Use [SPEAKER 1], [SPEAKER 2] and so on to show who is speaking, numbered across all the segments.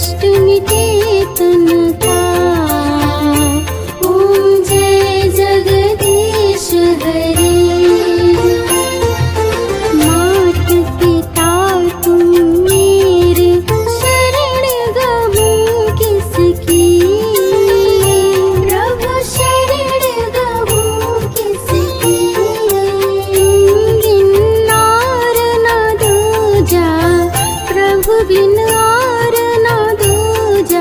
[SPEAKER 1] कष्ट मिटे तन का। ओम जय जगदीश हरे। मात पिता तुम मेरे, शरण गहूँ किसकी। प्रभु शरण गहूँ किसकी। बिन आर न दूजा, प्रभु बिन आर न दूजा।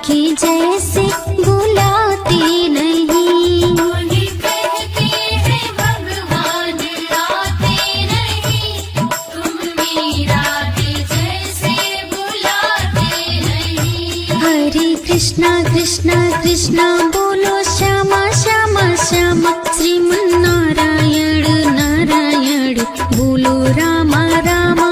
[SPEAKER 1] के जैसे बुलाते नहीं।
[SPEAKER 2] उन्हें कहते हैं भगवान आते नहीं, तुम मीरा के जैसे बुलाते नहीं।
[SPEAKER 1] हरे कृष्णा कृष्णा कृष्णा बोलो श्यामा श्यामा श्यामा, श्रीमन नारायण नारायण बोलो रामा रामा।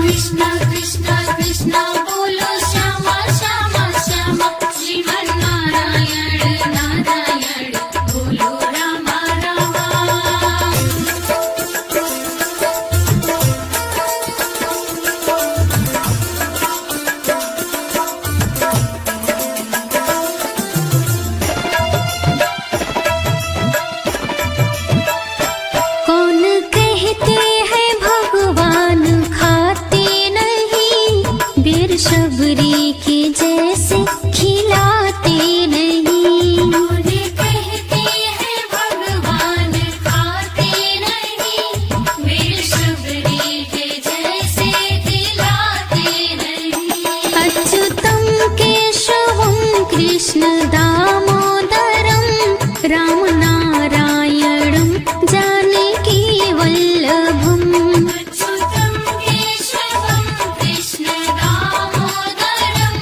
[SPEAKER 2] कृष्णा कृष्णा कृष्णा बोलो श्यामा श्यामा श्यामा, श्रीमन नारायण नारायण बोलो रामा रामा।
[SPEAKER 1] कौन कहते हैं भगवान खाते नहीं, बेर शबरी के जैसे खिलाते नहीं।
[SPEAKER 2] उन्हें कहते हैं भगवान खाते नहीं, मेरे शबरी के जैसे खिलाते नहीं।
[SPEAKER 1] अच्युतं केशवं कृष्ण दामोदरं, राम नारायणं जानकी वल्लभम्।
[SPEAKER 2] अच्युतं केशवं कृष्ण दामोदरं,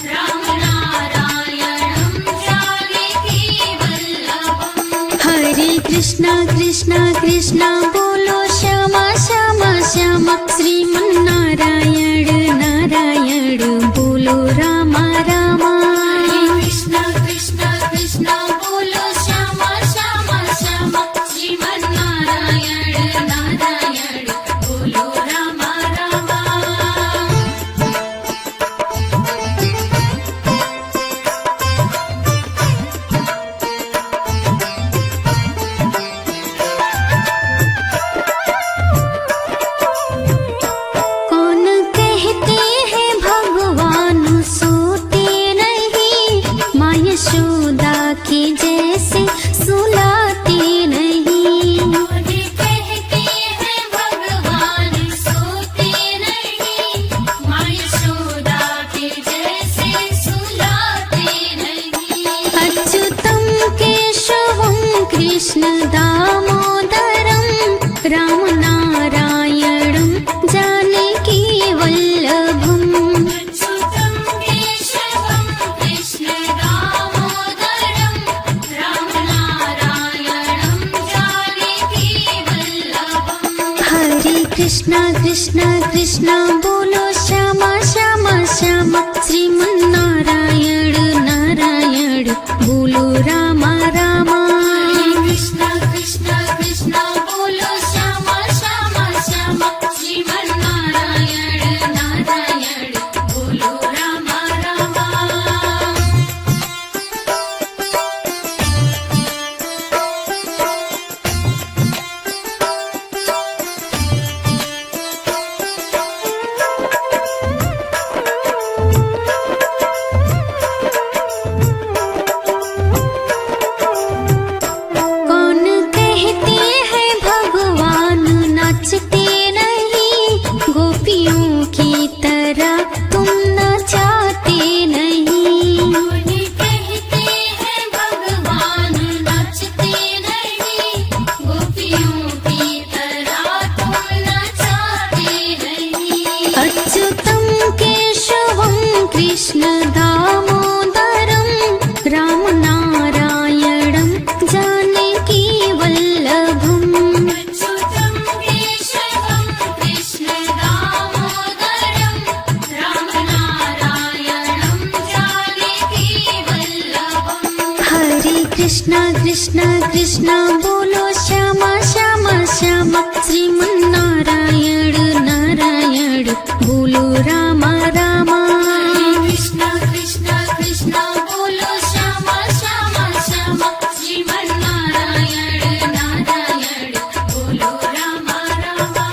[SPEAKER 2] राम नारायणं जानकी वल्लभम्।
[SPEAKER 1] हरे कृष्णा कृष्णा कृष्णा बोलो श्यामा श्यामा श्यामा, श्रीमन नारायण नारायण बोलो रामा रामा।
[SPEAKER 2] कृष्णा कृष्णा कृष्णा बोलो श्यामा श्यामा श्यामा, श्रीमन नारायण नारायण बोलो रामा रामा।
[SPEAKER 1] कौन कहते हैं भगवान सोते नहीं, माँ यशोदा के जैसे सुलाते नहीं।
[SPEAKER 2] उन्हें कहते हैं भगवान सोते नहीं, माँ यशोदा के जैसे सुलाते नहीं।
[SPEAKER 1] अच्युतं केशवं कृष्ण दामोदरं, राम नारायणं जानकी वल्लभम्।
[SPEAKER 2] अच्युतं केशवं कृष्ण दामोदरं, राम नारायणं जानकी वल्लभम्।
[SPEAKER 1] हरे कृष्णा कृष्णा कृष्णा बोलो श्यामा श्यामा श्यामा, श्रीमन नारायण नारायण बोलो रामा रामा।
[SPEAKER 2] कृष्णा कृष्णा कृष्णा बोलो श्यामा श्यामा श्यामा, श्रीमन नारायण नारायण बोलो रामा रामा।
[SPEAKER 1] कौन कहते हैं भगवान नाचते नहीं, गोपियों की तरह तुम नचाते नहीं।
[SPEAKER 2] उन्हें कहते हैं भगवान नाचते नहीं, गोपियों की तरह तुम नचाते नहीं।
[SPEAKER 1] अच्युतं केशवं कृष्ण दामोदरं, राम नारायणं जानकी वल्लभम्।
[SPEAKER 2] अच्युतं केशवं कृष्ण दामोदरं, राम नारायणं जानकी वल्लभम्।
[SPEAKER 1] हरे कृष्णा कृष्णा कृष्णा बोलो श्यामा श्यामा श्यामा, श्रीमन नारायण नारायण बोलो रामा रामा।
[SPEAKER 2] कृष्णा कृष्णा कृष्णा बोलो श्यामा श्यामा श्यामा, श्रीमन नारायण नारायण बोलो रामा रामा।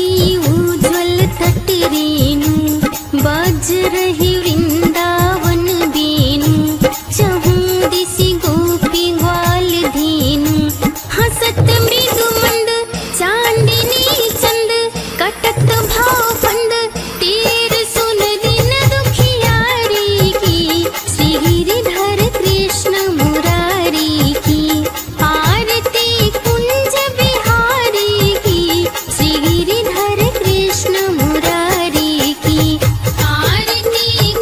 [SPEAKER 1] सी उज्ज्वल तट रेणु बाज रही वृंदावन बेनु चहूँ दिसी गोपी ग्वाल धेनु हसत मृदु मंद चांदिनी चंद कटत भाव फंद तेर सुन दिन दुखियारी की श्री गिरिधर कृष्ण मुरारी की आरती कुंज बिहारी की श्री गिरिधर कृष्ण मुरारी की
[SPEAKER 2] आरती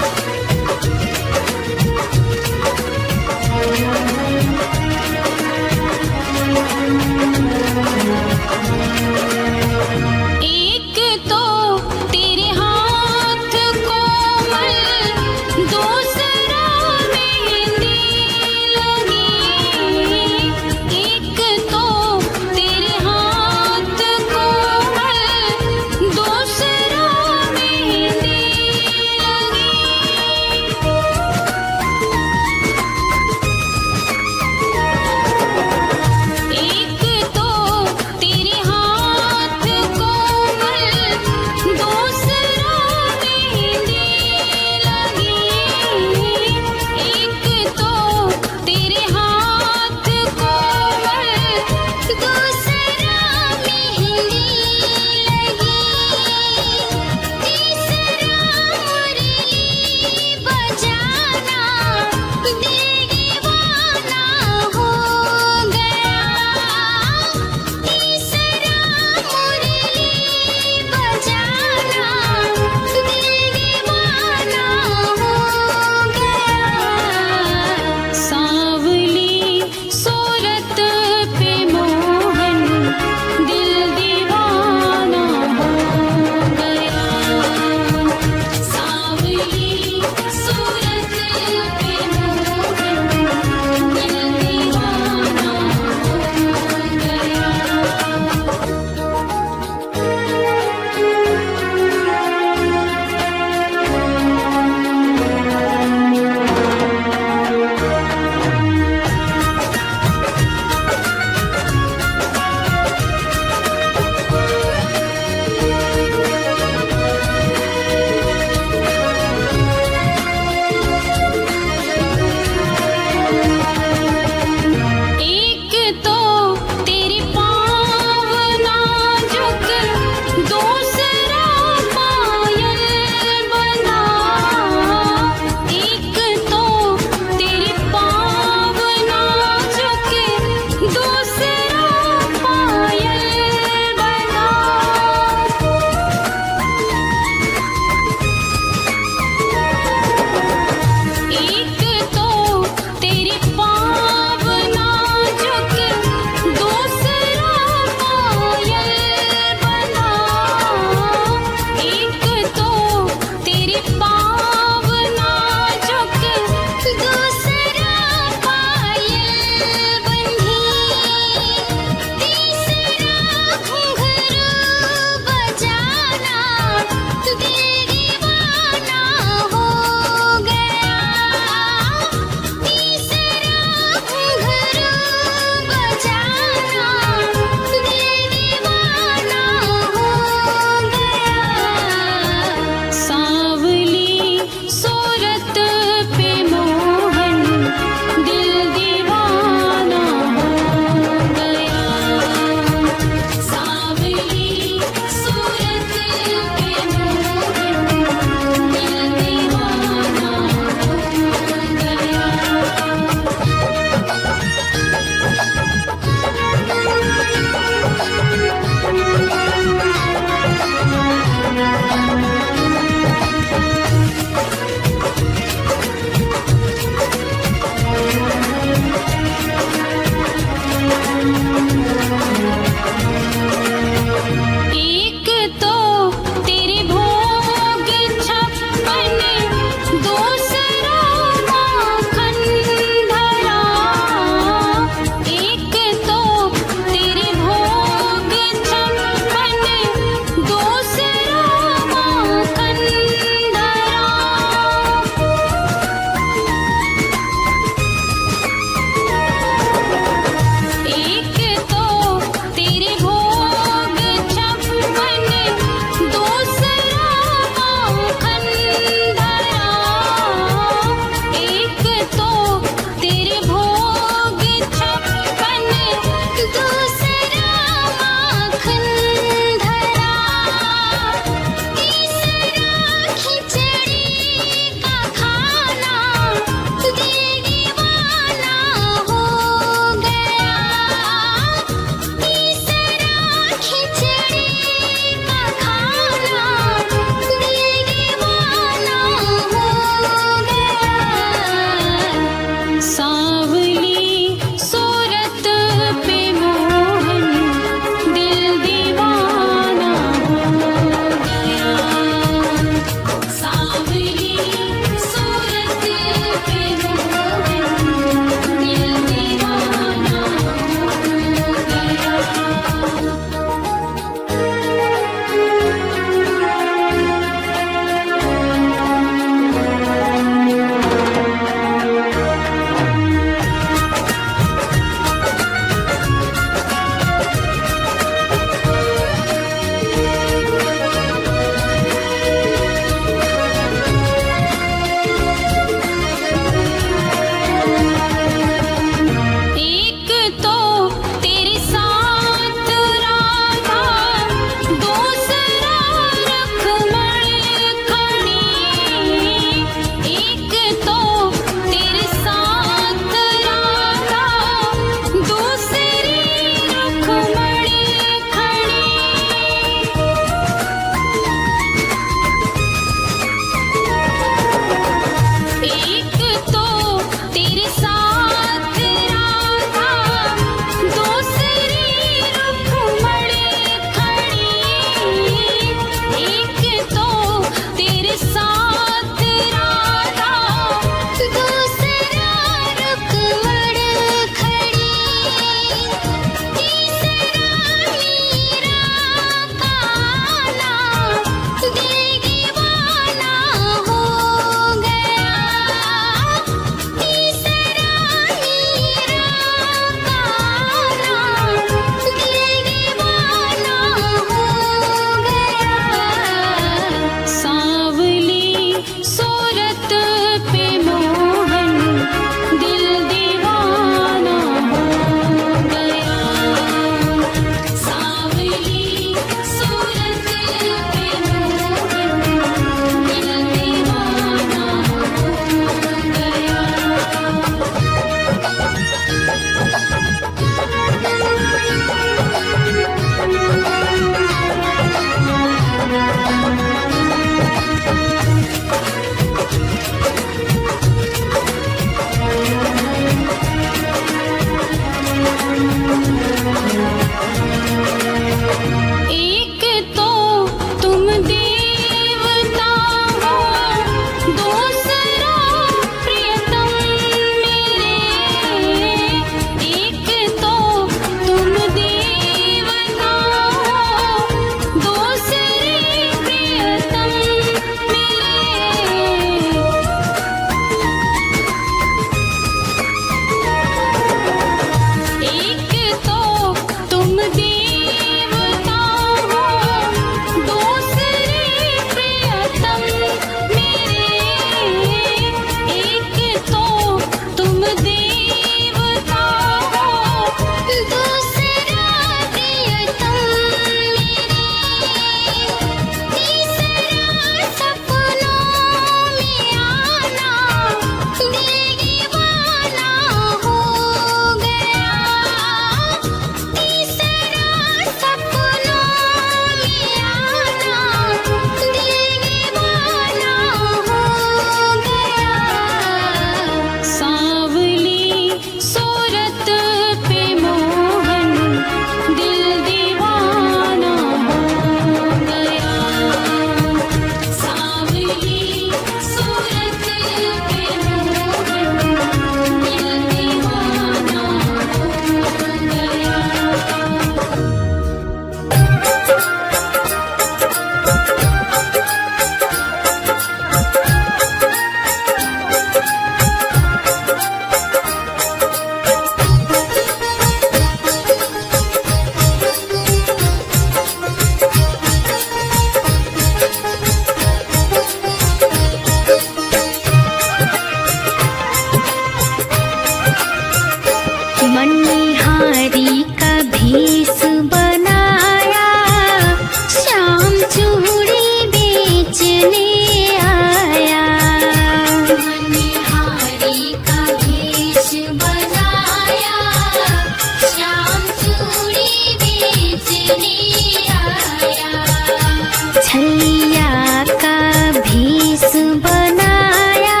[SPEAKER 1] बनाया,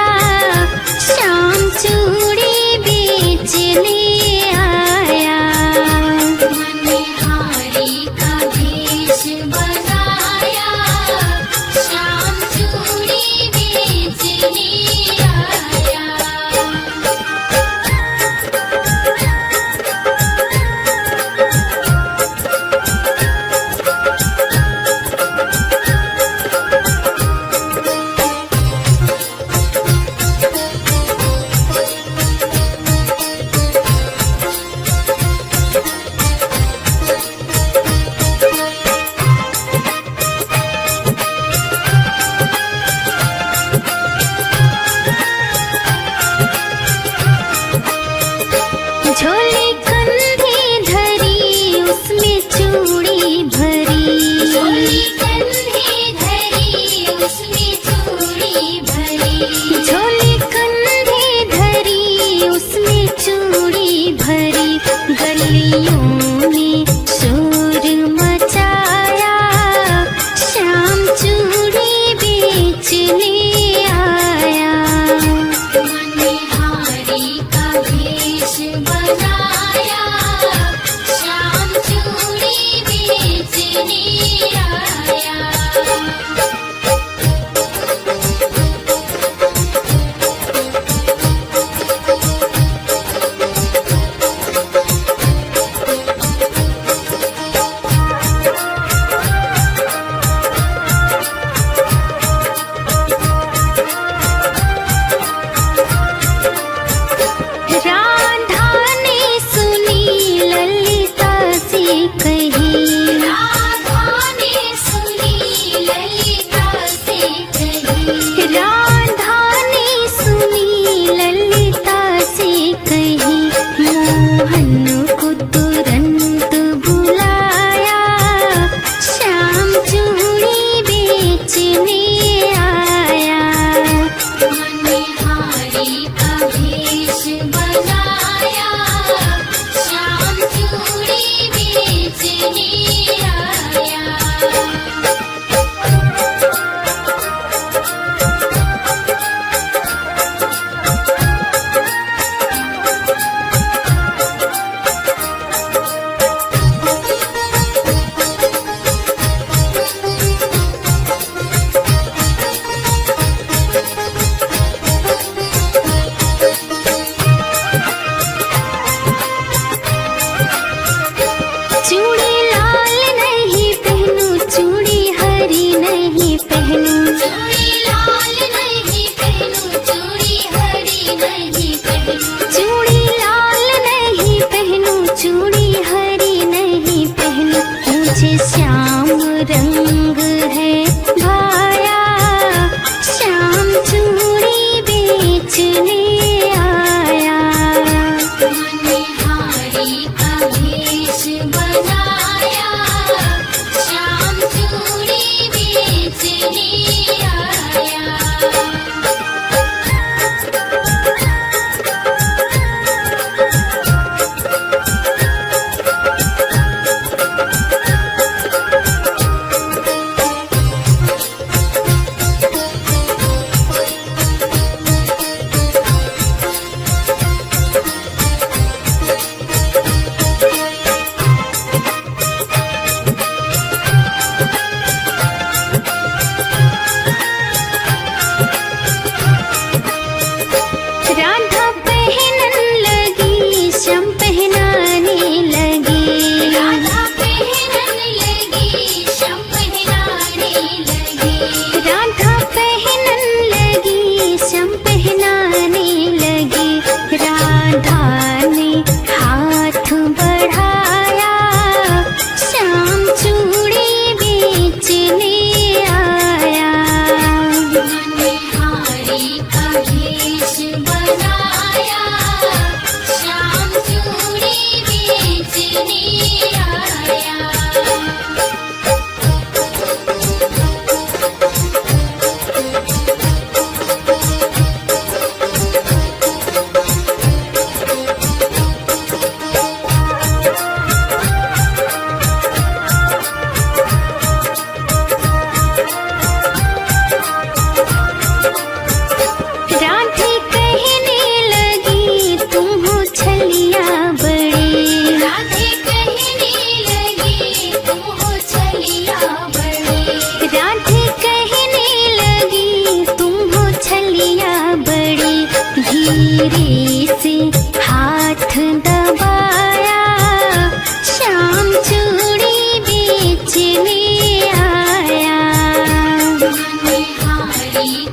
[SPEAKER 1] श्याम चूड़ी बेचने आया।
[SPEAKER 2] मनिहारी का भेष बनाया, श्याम चूड़ी बेचने आया।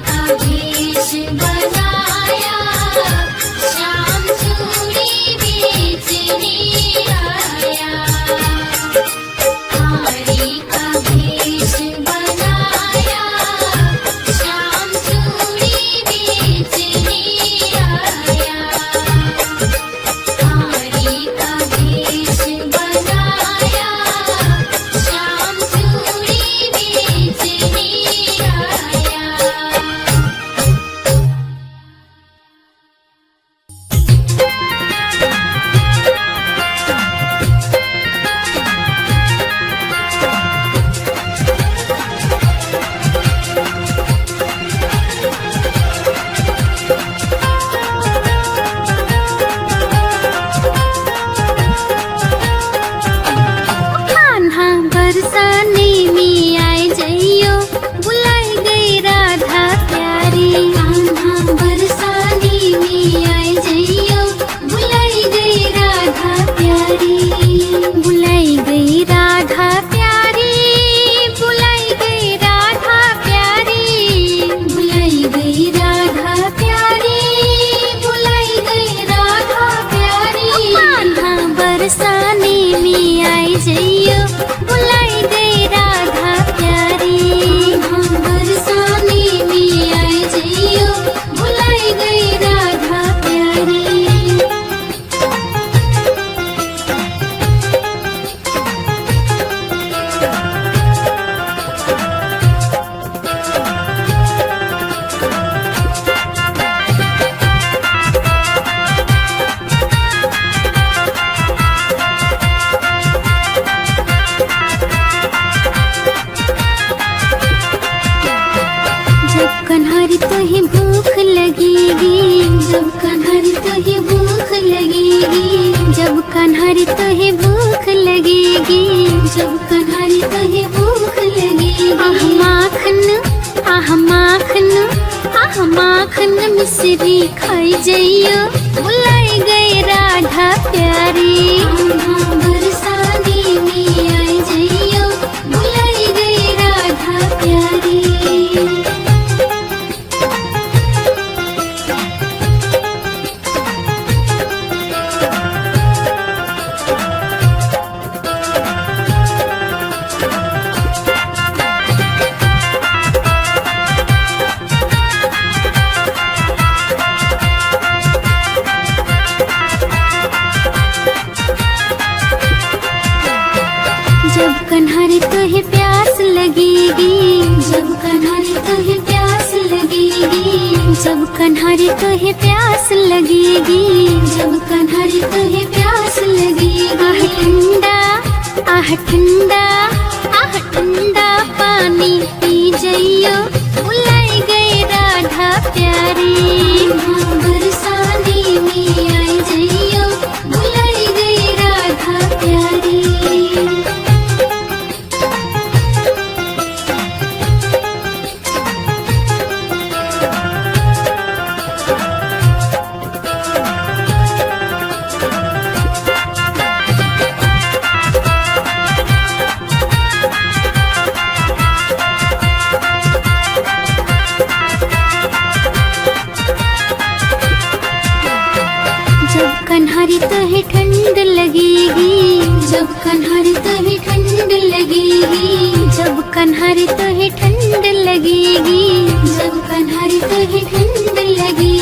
[SPEAKER 2] का भेष बनाया श्याम चूड़ी बेचने आया हारी का भेष बनाया श्याम चूड़ी बेचने आया हारी का भेष बनाया श्याम चूड़ी बेचने आया
[SPEAKER 1] कान्हा बरसाने में आए जइयो बुलाई गई राधा प्यारी कान्हा बरसाने में आए जइयो बुलाई गई राधा प्यारी बुलाई गई राधा प्यारी बुलाई गई राधा प्यारी बुलाई गई राधा प्यारी बुलाई गई राधा प्यारी कान्हा बरसाने में आए जइयो बुलाई गई राधा प्यारी हम बरसाने में आए जइयो बुलाई गई राधा प्यारी जब कन्हरी तुहे भूख लगेगी जब कन्हरी तुहे भूख लगेगी जब कन्हरी तुहे भूख लगेगी जब कन्हरी तुहे भूख लगेगी आह माखन आह माखन आह माखन मिश्री खाई जइयो बुलाई गई राधा प्यारी कान्हा बरसाने में आए जइयो बुलाई गई राधा प्यारी जब कन्हरी तुहे प्यास लगेगी जब कन्हरी तुहे प्यास लगेगी जब कन्हरी तुहे प्यास लगेगी जब कन्हरी तुहे प्यास लगेगी आह ठंडा आह ठंडा पानी पी जइयो बुलाई गई राधा प्यारी हाँ बरसाने में आए जइयो बुलाई गई राधा प्यारी जब कन्हरी तुहे ठंड लगेगी जब कन्हरी तुहे ठंड लगेगी जब कन्हरी तुहे ठंड लगेगी जब कन्हरी तुहे ठंड लगेगी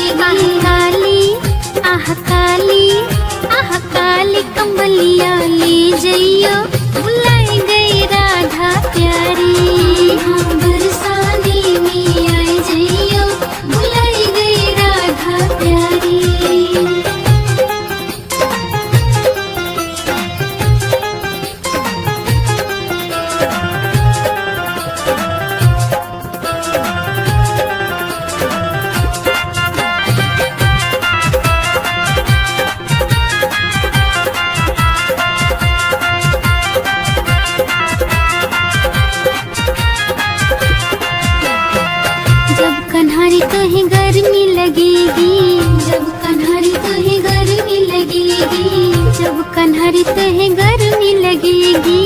[SPEAKER 1] आह काली कमलिया ले जइयो बुलाई गई राधा प्यारी हाँ बरसाने में आए जइयो बुलाई गई राधा प्यारी तुहे गर्मी लगेगी, जब कन्हरी तुहे गर्मी लगेगी, जब कन्हरी तुहे गर्मी लगेगी,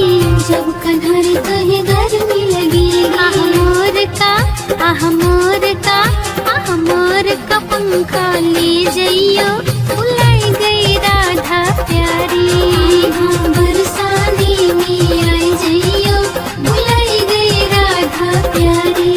[SPEAKER 1] जब कन्हरी तुहे गर्मी लगेगी। आह मोर का, आह मोर का, आह मोर का पंखा ले जइयो, बुलाई गई राधा प्यारी। हाँ बरसाने में आई जइयो, बुलाई गई राधा प्यारी।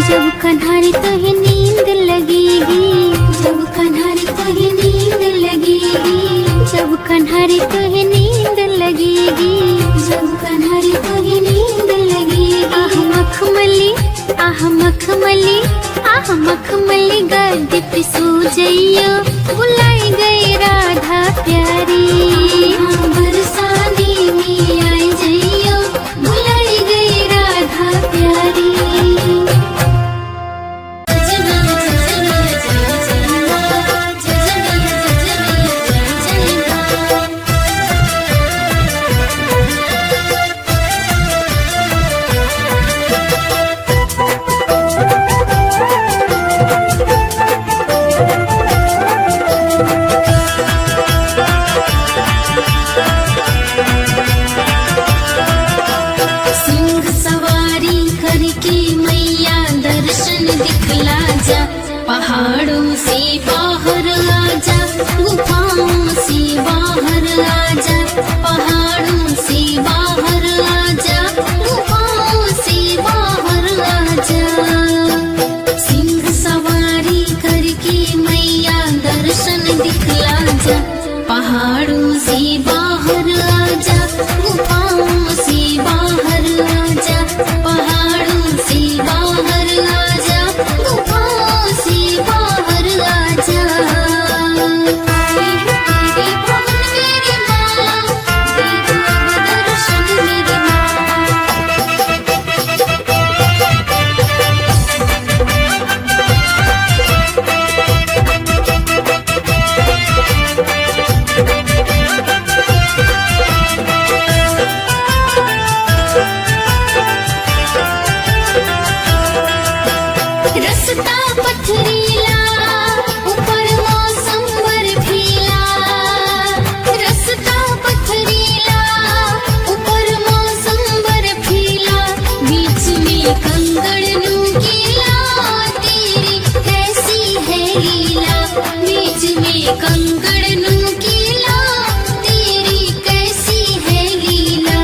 [SPEAKER 1] जब कन्हरी तुहे नींद लगेगी, जब कन्हरी तुहे नींद लगेगी, जब कन्हरी तुहे नींद लगेगी, जब कन्हरी तुहे नींद लगेगी। आह मखमली, आह मखमली, आह मखमली गद्दे पे सो जइयो, बुलाई गई राधा प्यारी। हाँ बरसाने में आई जइयो, बुलाई गई राधा प्यारी। सिंह सवारी करके मैया दर्शन दिखला जा, पहाड़ों से बाहर आजा, गुफाओं से बाहर आजा, पहाड़ों से बाहर आजा, गुफाओं से बाहर आजा। सिंह सवारी करके मैया दर्शन दिखला जा, पहाड़ों से बाहर आजा, गुफाओं से बाहर आजा, पहाड़ों से बाहर आजा, गुफाओं से बाहर आजा। तेरे भवन मेरी माँ, दे दो अब दर्शन मेरी माँ। रस्ता पथरीला, ऊपर मौसम बर्फीला, रस्ता पथरीला, ऊपर मौसम बर्फीला, बीच में कंकड़ नुकीला, तेरी कैसी है लीला, बीच में कंकड़ नुकीला, तेरी कैसी है लीला।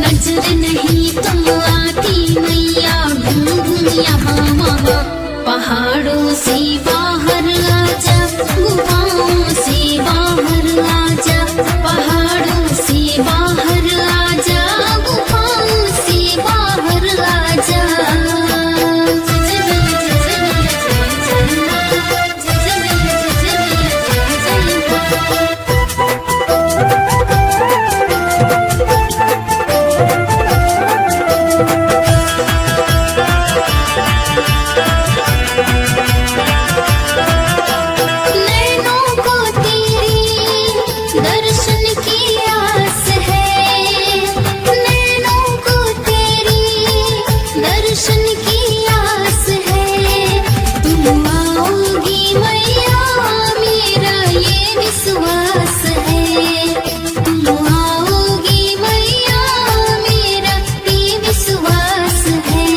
[SPEAKER 1] नजर नहीं तुम आती मैया, घूम घूम यहाँ वहाँ, पहाड़ों से बाहर आजा, गुफाओं से बाहर आजा, पहाड़ों से बाहर आजा, गुफाओं से बाहर आजा। नैनों को तेरी दर्शन की आस है, नैनों को तेरी दर्शन की आस है। तुम आओगी मैया, मेरा ये विश्वास है, तुम आओगी मैया, मेरा ये विश्वास है।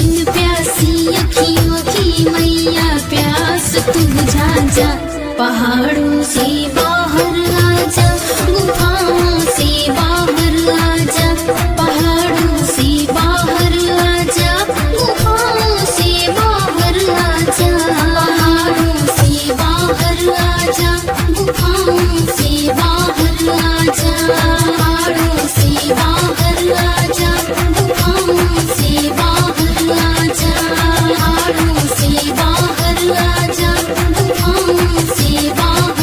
[SPEAKER 1] इन प्यासी अखियों की मैया प्यास तू बुझा जा, पहाड़ों से बाहर आजा, गुफाओं से बाहर आजा, पहाड़ों से बाहर आजा, गुफाओं से बाहर आजा, पहाड़ों से बाहर आजा, गुफाओं से बाहर आजा, पहाड़ों से बाहर आजा, गुफाओं से बाहर आजा, पहाड़ों से बाहर आजा, गुफाओं से बाहर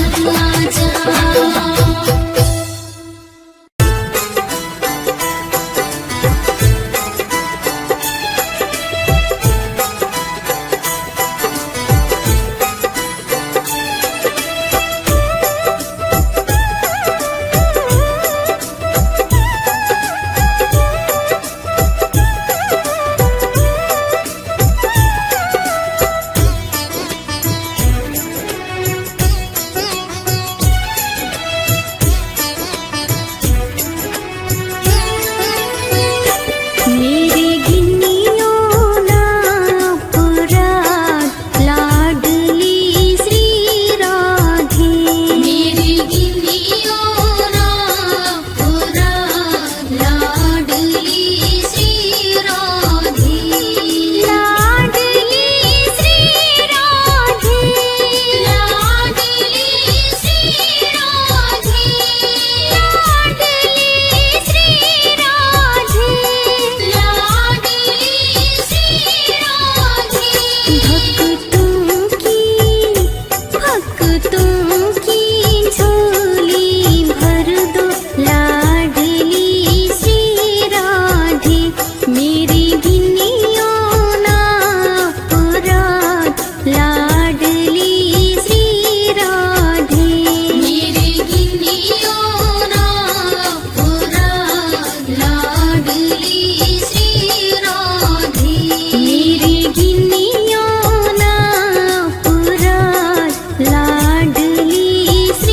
[SPEAKER 1] भक्तों की झोली भर दो लाडली श्री राधे। मेरी गिनियों ना अपराध लाडली श्री राधे।
[SPEAKER 2] मेरे गिनियों ना अपराध लाडली श्री राधे।
[SPEAKER 1] मेरी गिनियों ना अपराध लाडली श्री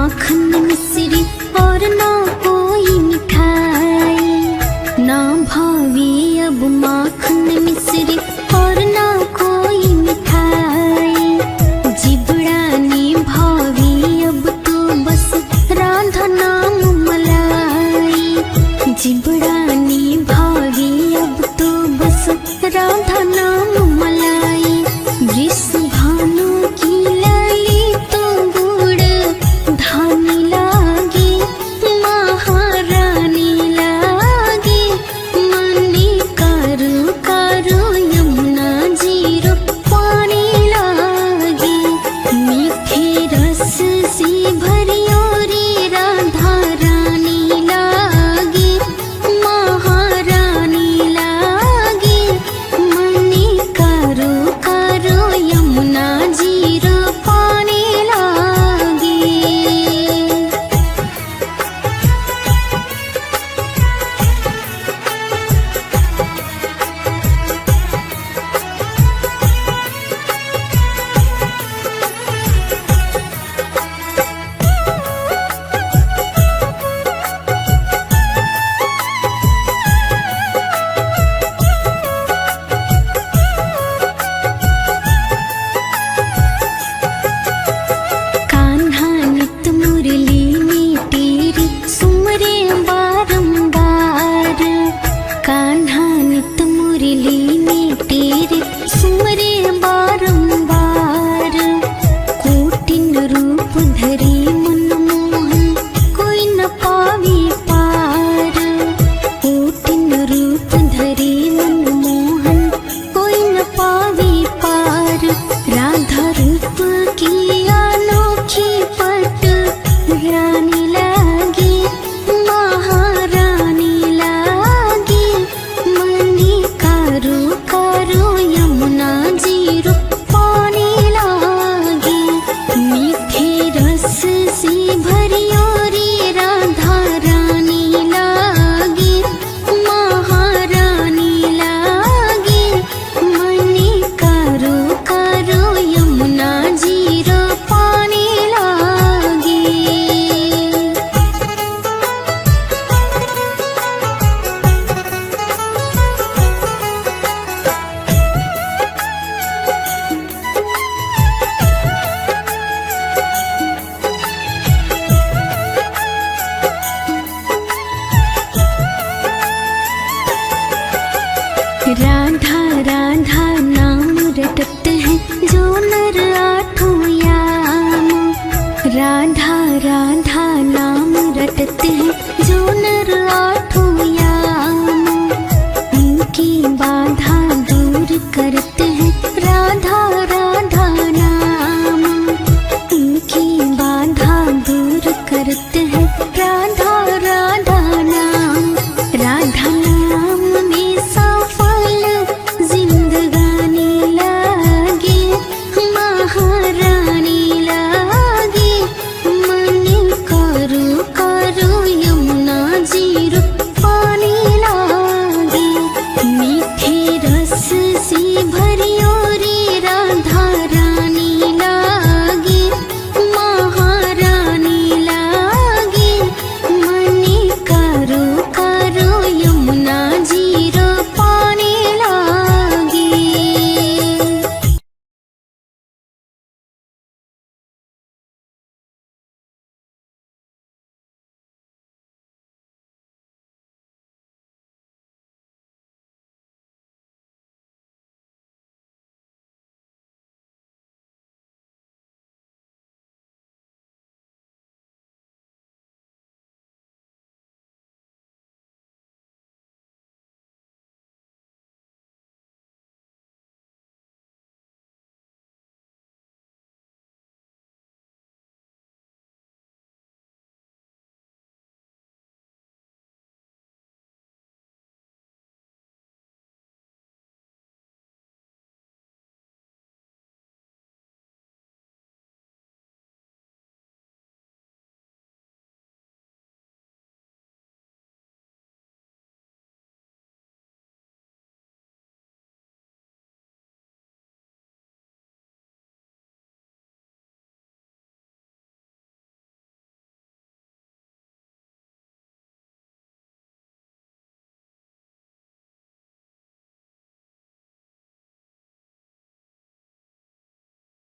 [SPEAKER 1] माखन मिश्री और ना कोई मिठाई। ना भावे अब माखन मिश्री और ना कोई मिठाई। जिबड़ानी भावे अब तो बस राधा नाम मलाई। जिबड़ानी भावे अब तो बस राधा नाम मलाई। वृषभानु की लाली तो गुड़ धानी लागे। महारानी लागे मनी कारो कारो यमुना जीरो पानी लागे। मीठे रस से भरियो रे राधा रानी लागे। महारानी लागे मनी कारो कारो यमुना जीरो पानी लागे। कान्हा नित मुरली में तेरी सुमरे बारंबार। कान्हा नित मुरली में तेरे सुमरे बारंबार। कोटिन रूप धरे मनमोहन कोई न पावे पार। कोटिन रूप धरे मनमोहन कोई न पावे पार। राधा रूप की अनोखी पट रानी लागे। महारानी लागे मनी कारो कारो यमुना जीरो पानी लागे। मीठे रस से भरियो रे राधा रानी लागे। महारानी लागे मनी कारो कारो यमुना जीरो पानी लागे। राधा राधा नाम रटत है जो नर आठों याम। राधा राधा नाम रटत है जो नर आठों याम। उनकी बाधा दूर करत